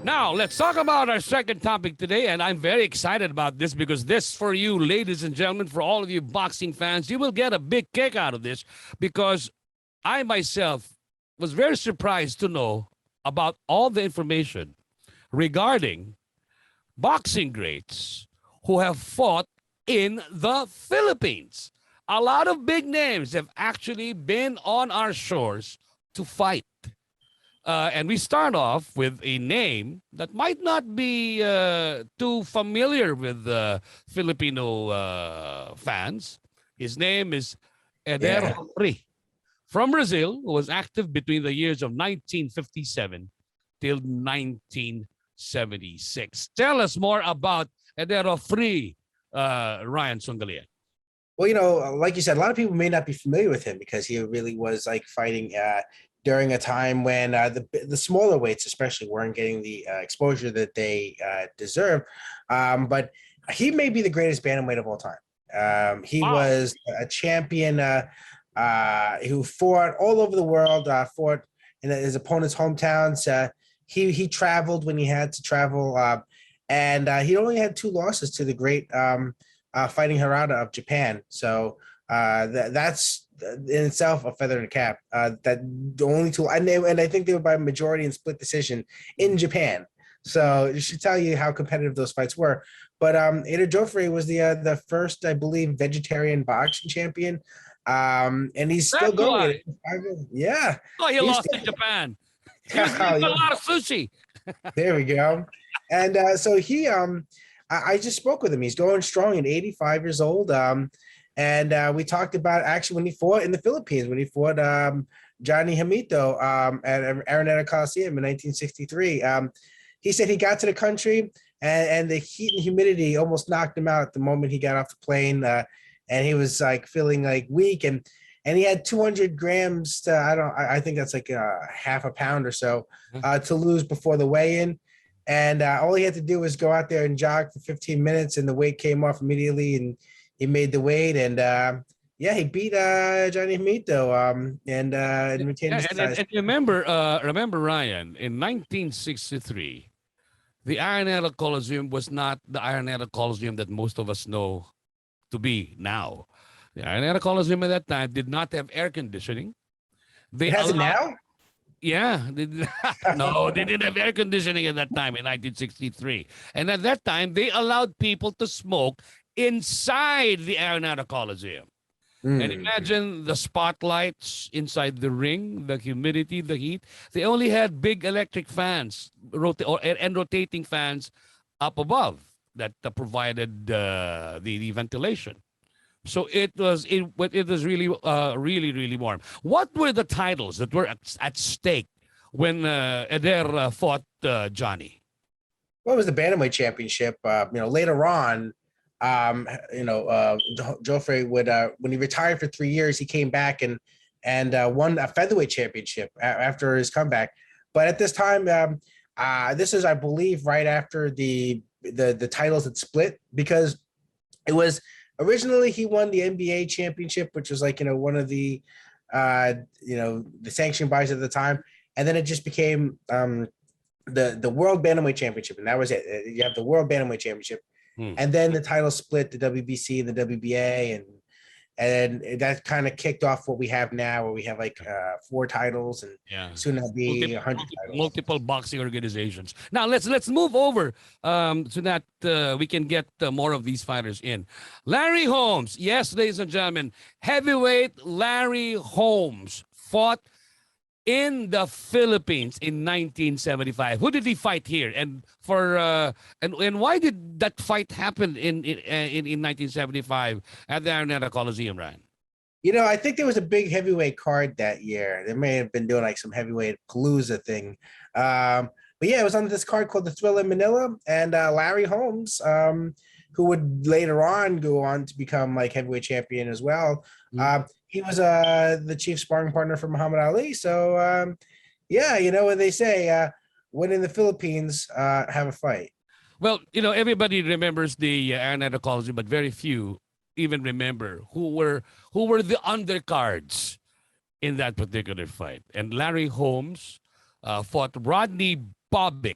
Now, let's talk about our second topic today, and I'm very excited about this because this, for you, ladies and gentlemen, for all of you boxing fans, you will get a big kick out of this because I myself was very surprised to know about all the information regarding boxing greats who have fought in the Philippines. A lot of big names have actually been on our shores to fight. And we start off with a name that might not be too familiar with Filipino fans. His name is Eder Yeah. Hofri from Brazil, who was active between the years of 1957 till 1976. Tell us more about Eder Hofri, Ryan Sungalian. Well, like you said, a lot of people may not be familiar with him because he really was like fighting during a time when the smaller weights, especially, weren't getting the exposure that they deserve. But he may be the greatest bantamweight of all time. He Wow. was a champion who fought all over the world, fought in his opponent's hometowns. He traveled when he had to travel, and he only had two losses to the great fighting Harada of Japan. So that's in itself a feather in the cap. That the only two, and I think they were by majority and split decision in Japan. So it should tell you how competitive those fights were. But Eder Joffrey was the first, I believe, vegetarian boxing champion, and he's still That's why. going. Yeah, Oh, he he's lost still. to Japan. He was eating a lot of sushi. There we go. And so I just spoke with him. He's going strong at 85 years old. And we talked about actually when he fought in the Philippines, when he fought Johnny Hamito at Araneta Coliseum in 1963. He said he got to the country and the heat and humidity almost knocked him out the moment he got off the plane. And he was like feeling like weak and he had 200 grams to, I think that's like half a pound or so to lose before the weigh-in. And all he had to do was go out there and jog for 15 minutes and the weight came off immediately and he made the weight. And yeah, he beat Johnny Hamito and retained his size. And remember, Ryan, in 1963, the Araneta Coliseum was not the Araneta Coliseum that most of us know to be now. The Araneta Coliseum at that time did not have air conditioning. They It has it allowed, now? yeah, no, they didn't have air conditioning at that time in 1963. And at that time, they allowed people to smoke inside the Araneta Coliseum. And imagine the spotlights inside the ring, the humidity, the heat. They only had big electric fans and rotating fans up above that provided the ventilation. So it was really really warm. What were the titles that were at stake when Eder fought Johnny? What was the Bantamweight Championship? Later on, Joffrey would when he retired for 3 years, he came back and won a featherweight championship after his comeback. But at this time, this is, I believe, right after the titles had split because it was originally he won the NBA championship, which was like one of the the sanctioned bodies at the time, and then it just became the World Bantamweight Championship, and that was it. You have the World Bantamweight Championship. And then the title split, the WBC and the WBA, and that kind of kicked off what we have now, where we have like 4 titles, and soon it'll be 100 titles. Multiple boxing organizations. Now let's move over so that we can get more of these fighters in. Larry Holmes, yes, ladies and gentlemen, heavyweight Larry Holmes fought in the Philippines in 1975. Who did he fight here? And and why did that fight happen in 1975 at the Araneta Coliseum, Ryan? I think there was a big heavyweight card that year. They may have been doing like some heavyweight palooza thing. But yeah, it was on this card called the Thrill in Manila, and Larry Holmes, who would later on go on to become like heavyweight champion as well. He was the chief sparring partner for Muhammad Ali. So yeah, what they say, when in the Philippines, have a fight. Well, everybody remembers the Araneta Coliseum, but very few even remember who were the undercards in that particular fight. And Larry Holmes fought Rodney Bobick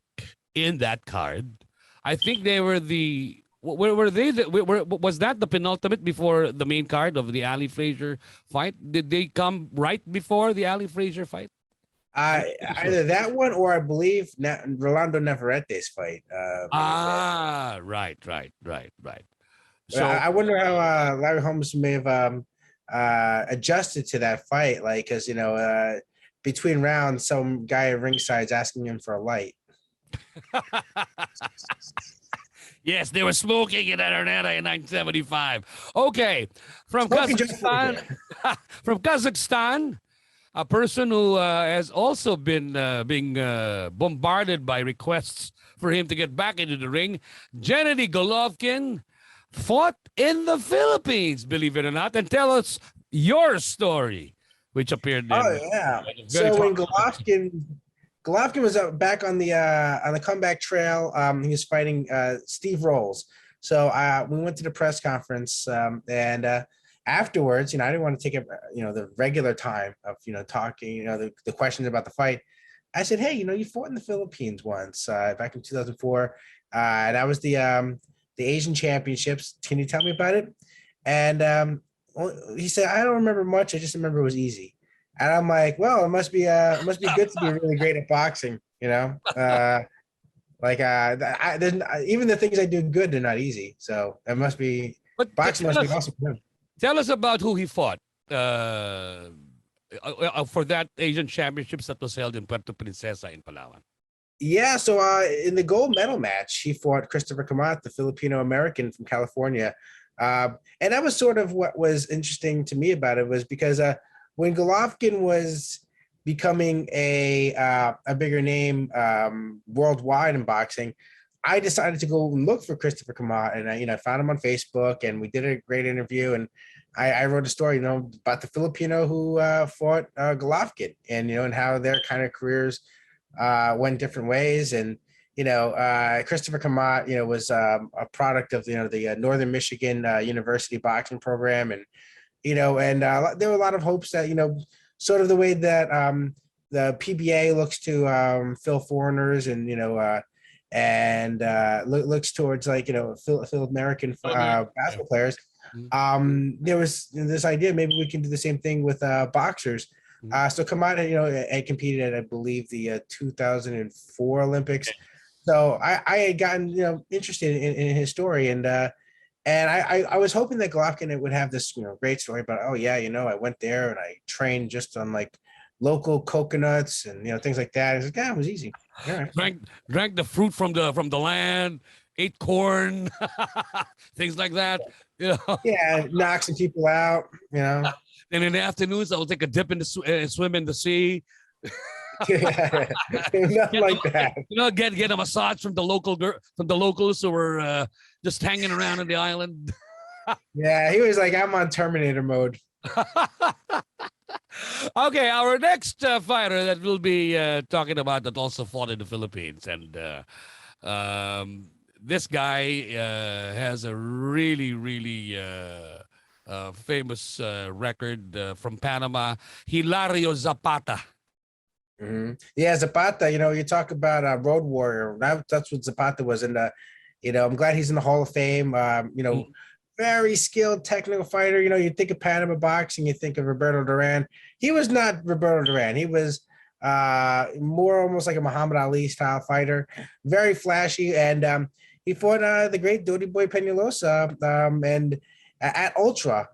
in that card. I think they were the were they the, was that the penultimate before the main card of the Ali Frazier fight? Did they come right before the Ali Frazier fight? I'm pretty sure. Either that one or I believe Rolando Navarrete's fight. May have been. Right. I So wonder how Larry Holmes may have adjusted to that fight, like because between rounds, some guy at ringside is asking him for a light. yes, they were smoking in Atlanta in 1975. Okay, from Smoking just Kazakhstan, from Kazakhstan, a person who has also been being bombarded by requests for him to get back into the ring, Gennady Golovkin fought in the Philippines, believe it or not, and tell us your story, which appeared Oh in. yeah. Very So when controversial. Golovkin was back on the comeback trail, he was fighting Steve Rolls. So we went to the press conference, and afterwards, I didn't want to take up the regular time of talking, the questions about the fight. I said, hey, you fought in the Philippines once back in 2004. That was the Asian Championships. Can you tell me about it? And he said, I don't remember much. I just remember it was easy. And I'm like, well, it must be good to be really great at boxing, even the things I do good, they're not easy. So it must be But boxing must be awesome for him. tell us about who he fought for that Asian Championships that was held in Puerto Princesa in Palawan. Yeah, so in the gold medal match, he fought Christopher Kamat, the Filipino American from California. And that was sort of what was interesting to me about it, was because when Golovkin was becoming a bigger name worldwide in boxing, I decided to go and look for Christopher Kamat, and I found him on Facebook, and we did a great interview, and I wrote a story, about the Filipino who fought Golovkin, and how their kind of careers went different ways. And Christopher Kamat was a product of the Northern Michigan University boxing program, and there were a lot of hopes that sort of the way that the PBA looks to fill foreigners, and looks towards fill American basketball players. There was this idea maybe we can do the same thing with boxers. So Kamat, had competed at, I believe, the 2004 Olympics. So I had gotten, interested in his story, and I was hoping that Golovkin would have this, great story about, oh yeah, I went there and I trained just on like local coconuts and things like that. It's like, yeah, it was easy. All right. Drank the fruit from the land, ate corn, things like that. Yeah, knock some people out. And in the afternoons, I will take a dip in the swim in the sea. Nothing like that. Get a massage from the locals who were just hanging around on the island. Yeah, he was like, I'm on Terminator mode. Okay, our next fighter that we'll be talking about that also fought in the Philippines, and this guy has a really, really famous record from Panama, Hilario Zapata. Mm-hmm. Yeah, Zapata, you talk about a road warrior. That's what Zapata was. And, I'm glad he's in the Hall of Fame. Very skilled technical fighter. You think of Panama boxing, you think of Roberto Duran. He was not Roberto Duran. He was more almost like a Muhammad Ali style fighter. Very flashy. And he fought the great Dodi Boy Peñalosa and at Ultra.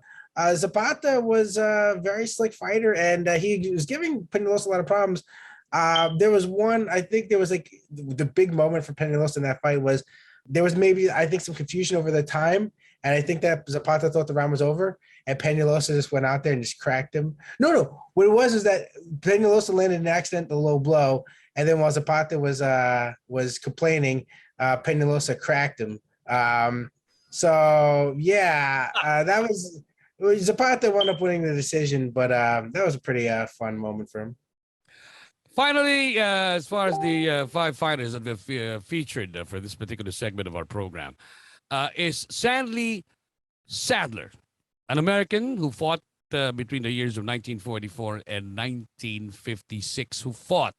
Zapata was a very slick fighter, and he was giving Peñalosa a lot of problems. There was one, I think there was like the big moment for Peñalosa in that fight was there was maybe, I think, some confusion over the time. And I think that Zapata thought the round was over, and Peñalosa just went out there and just cracked him. No. What it was is that Peñalosa landed an accidental low blow, and then while Zapata was complaining, Peñalosa cracked him. So yeah, that was Zapata wound up winning the decision, but that was a pretty fun moment for him. Finally, as far as the 5 fighters that we've featured for this particular segment of our program, is Sadler, an American who fought between the years of 1944 and 1956, who fought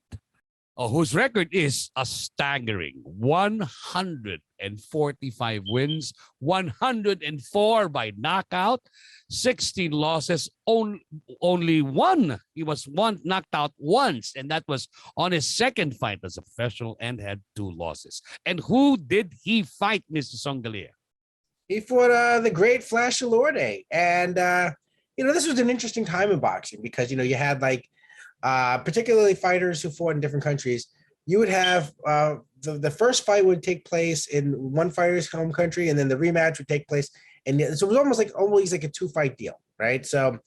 whose record is a staggering 145 wins, 104 by knockout, 16 losses, only one. He was knocked out once, and that was on his second fight as a professional and had 2 losses. And who did he fight, Mr. Songalia? He fought the great Flash Elorde. And, this was an interesting time in boxing because, you had like, particularly fighters who fought in different countries. You would have the first fight would take place in one fighter's home country, and then the rematch would take place. And so it was always like a 2-fight deal, right? So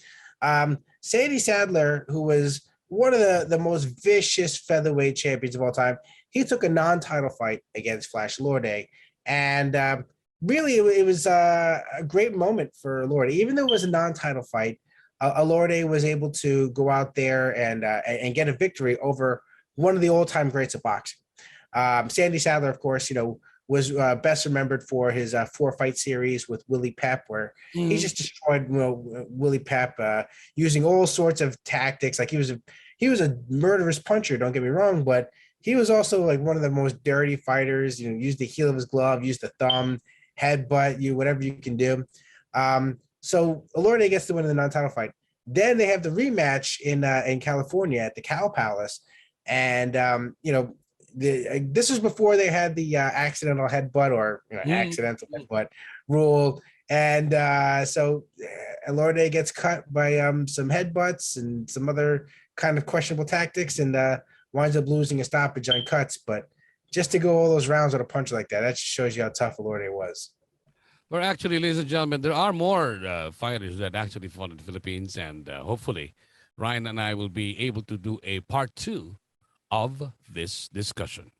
Sandy Sadler, who was one of the most vicious featherweight champions of all time, he took a non-title fight against Flash Elorde. And really, it was a great moment for Elorde. Even though it was a non-title fight, Elorde was able to go out there and get a victory over one of the all-time greats of boxing. Sandy Sadler, of course, was best remembered for his 4-fight series with Willie Pep, where he just destroyed Willie Pep using all sorts of tactics. Like he was a murderous puncher, don't get me wrong, but he was also like one of the most dirty fighters. Used the heel of his glove, used the thumb, headbutt whatever you can do. So Elorde gets to win in the non-title fight. Then they have the rematch in California at the Cow Palace, and this was before they had the accidental headbutt or accidental headbutt rule. And so Elorde gets cut by some headbutts and some other kind of questionable tactics, and winds up losing a stoppage on cuts. But just to go all those rounds with a punch like that just shows you how tough Elorde was. Well, actually, ladies and gentlemen, there are more fighters that actually fought in the Philippines, and hopefully, Ryan and I will be able to do a part 2 of this discussion.